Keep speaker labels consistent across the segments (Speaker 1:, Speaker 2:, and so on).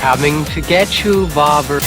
Speaker 1: Coming to get you, Bobber.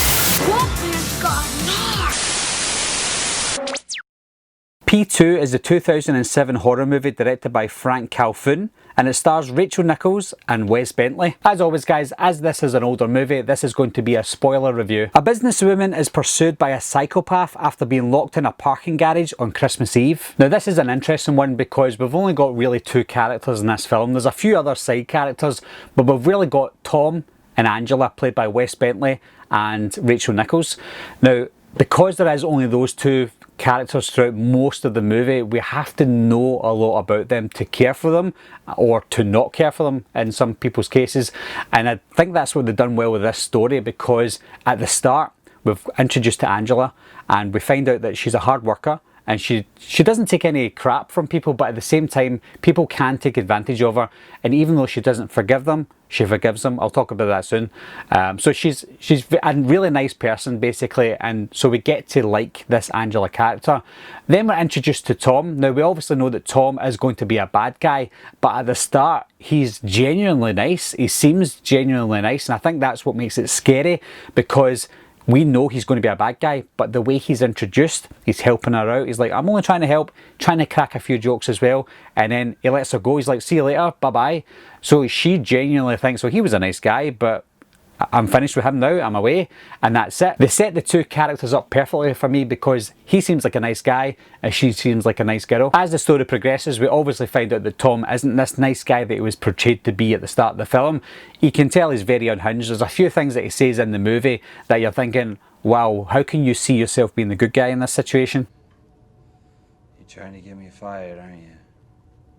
Speaker 2: P2 is a 2007 horror movie directed by Frank Calhoun, and it stars Rachel Nichols and Wes Bentley. As always guys, as this is an older movie, this is going to be a spoiler review. A businesswoman is pursued by a psychopath after being locked in a parking garage on Christmas Eve. Now this is an interesting one because we've only got really two characters in this film. There's a few other side characters, but we've really got Tom and Angela, played by Wes Bentley and Rachel Nichols. Now, because there is only those two characters throughout most of the movie, we have to know a lot about them to care for them, or to not care for them in some people's cases. And I think that's what they've done well with this story, because at the start we've introduced to Angela and we find out that she's a hard worker and she doesn't take any crap from people, but at the same time people can take advantage of her, and even though she doesn't forgive them, she forgives them. I'll talk about that soon. So she's a really nice person basically, and so we get to like this Angela character. Then we're introduced to Tom. Now we obviously know that Tom is going to be a bad guy, but at the start he's genuinely nice. He seems genuinely nice, and I think that's what makes it scary, because we know he's going to be a bad guy, but the way he's introduced, he's helping her out. He's like, I'm only trying to help, trying to crack a few jokes as well. And then he lets her go. He's like, see you later, bye-bye. So she genuinely thinks, well, he was a nice guy, but I'm finished with him now, I'm away, and that's it. They set the two characters up perfectly for me, because he seems like a nice guy and she seems like a nice girl. As the story progresses, we obviously find out that Tom isn't this nice guy that he was portrayed to be at the start of the film. You can tell he's very unhinged. There's a few things that he says in the movie that you're thinking, wow, how can you see yourself being the good guy in this situation?
Speaker 3: You're trying to get me fired, aren't you?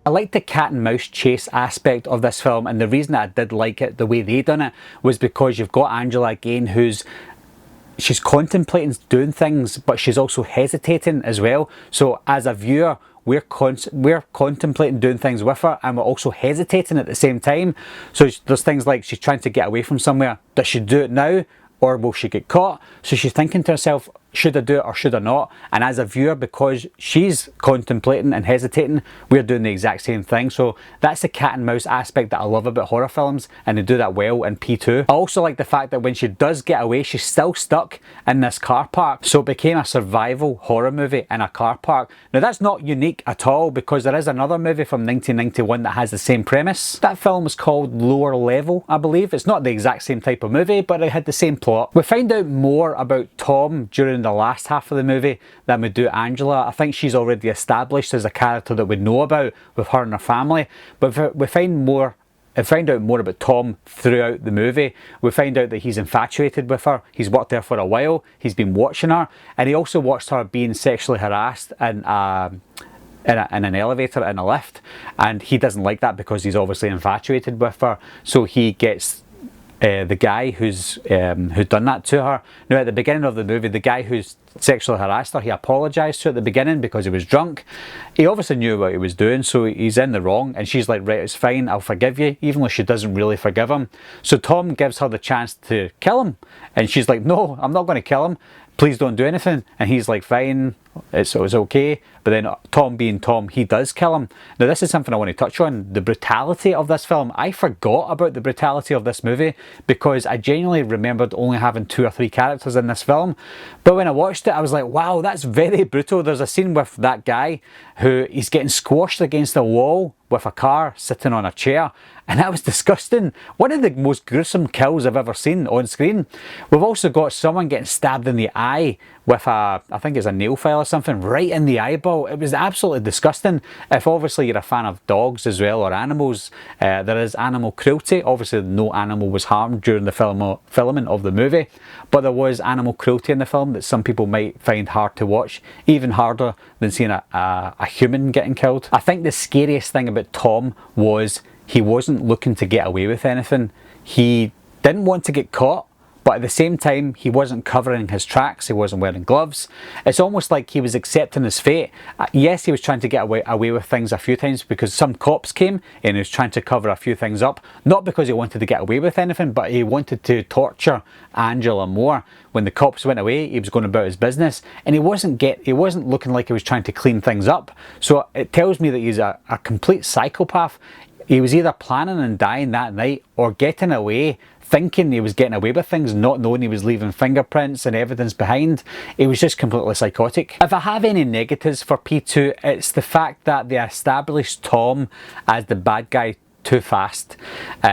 Speaker 2: I like the cat and mouse chase aspect of this film, and the reason that I did like it the way they done it was because you've got Angela again, she's contemplating doing things, but she's also hesitating as well. So as a viewer, we're contemplating doing things with her, and we're also hesitating at the same time. So there's things like she's trying to get away from somewhere. Does she do it now, or will she get caught? So she's thinking to herself, should I do it or should I not? And as a viewer, because she's contemplating and hesitating, we're doing the exact same thing. So that's the cat and mouse aspect that I love about horror films, and they do that well in P2. I also like the fact that when she does get away, she's still stuck in this car park. So it became a survival horror movie in a car park. Now that's not unique at all, because there is another movie from 1991 that has the same premise. That film is called Lower Level, I believe. It's not the exact same type of movie, but it had the same plot. We find out more about Tom during the last half of the movie than we do Angela. I think she's already established as a character that we know about with her and her family, but we find out more about Tom throughout the movie. We find out that he's infatuated with her, he's worked there for a while, he's been watching her, and he also watched her being sexually harassed in an elevator, in a lift, and he doesn't like that because he's obviously infatuated with her. So he gets the guy who'd done that to her. Now at the beginning of the movie, the guy who's sexually harassed her, he apologised to her at the beginning because he was drunk. He obviously knew what he was doing, so he's in the wrong, and she's like, right, it's fine, I'll forgive you, even though she doesn't really forgive him. So Tom gives her the chance to kill him, and she's like, no, I'm not going to kill him, please don't do anything. And he's like, fine, it's okay. But then Tom being Tom, he does kill him. Now this is something I want to touch on, the brutality of this film. I forgot about the brutality of this movie because I genuinely remembered only having 2 or 3 characters in this film. But when I watched it, I was like, wow, that's very brutal. There's a scene with that guy who he's getting squashed against a wall with a car sitting on a chair, and that was disgusting. One of the most gruesome kills I've ever seen on screen. We've also got someone getting stabbed in the eye with I think it's a nail file or something, right in the eyeball. It was absolutely disgusting. If obviously you're a fan of dogs as well, or animals, there is animal cruelty. Obviously no animal was harmed during the filming of the movie, but there was animal cruelty in the film that some people might find hard to watch, even harder than seeing a human getting killed. I think the scariest thing about Tom was he wasn't looking to get away with anything. He didn't want to get caught, but at the same time he wasn't covering his tracks, he wasn't wearing gloves. It's almost like he was accepting his fate. Yes, he was trying to get away with things a few times because some cops came and he was trying to cover a few things up, not because he wanted to get away with anything, but he wanted to torture Angela more. When the cops went away, he was going about his business, and he wasn't looking like he was trying to clean things up. So it tells me that he's a complete psychopath. He was either planning on dying that night or getting away thinking he was getting away with things, not knowing he was leaving fingerprints and evidence behind. He was just completely psychotic. If I have any negatives for P2, it's the fact that they established Tom as the bad guy too fast.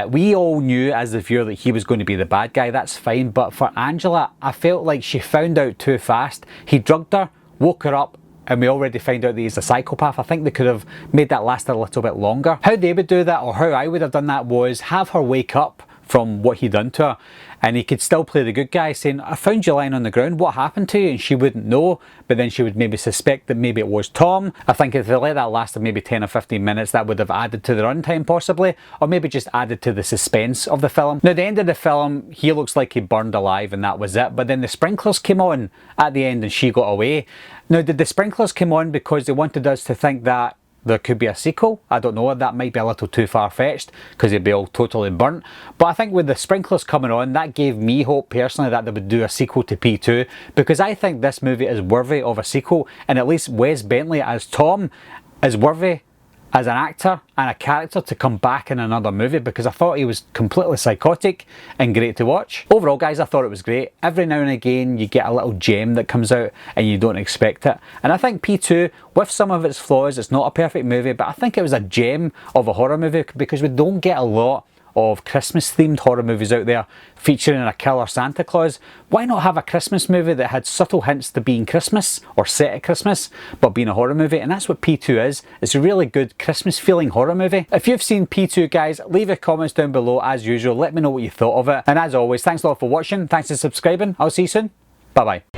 Speaker 2: We all knew as the viewer that he was going to be the bad guy, that's fine, but for Angela, I felt like she found out too fast. He drugged her, woke her up, and we already found out that he's a psychopath. I think they could have made that last a little bit longer. How they would do that, or how I would have done that, was have her wake up from what he'd done to her, and he could still play the good guy, saying, I found you lying on the ground, what happened to you? And she wouldn't know, but then she would maybe suspect that maybe it was Tom. I think if they let that last maybe 10 or 15 minutes, that would have added to the runtime possibly, or maybe just added to the suspense of the film. Now, at the end of the film, he looks like he burned alive and that was it, but then the sprinklers came on at the end and she got away. Now, did the sprinklers come on because they wanted us to think that there could be a sequel? I don't know, that might be a little too far-fetched because he'd be all totally burnt. But I think with the sprinklers coming on, that gave me hope personally that they would do a sequel to P2, because I think this movie is worthy of a sequel, and at least Wes Bentley as Tom is worthy as an actor and a character to come back in another movie, because I thought he was completely psychotic and great to watch. Overall, guys, I thought it was great. Every now and again you get a little gem that comes out and you don't expect it, and I think P2, with some of its flaws, it's not a perfect movie, but I think it was a gem of a horror movie, because we don't get a lot of Christmas themed horror movies out there featuring a killer Santa Claus. Why not have a Christmas movie that had subtle hints to being Christmas or set at Christmas but being a horror movie? And that's what P2 is. It's a really good Christmas feeling horror movie. If you've seen P2, guys, leave your comments down below as usual. Let me know what you thought of it, and as always, thanks a lot for watching, thanks for subscribing. I'll see you soon. Bye bye.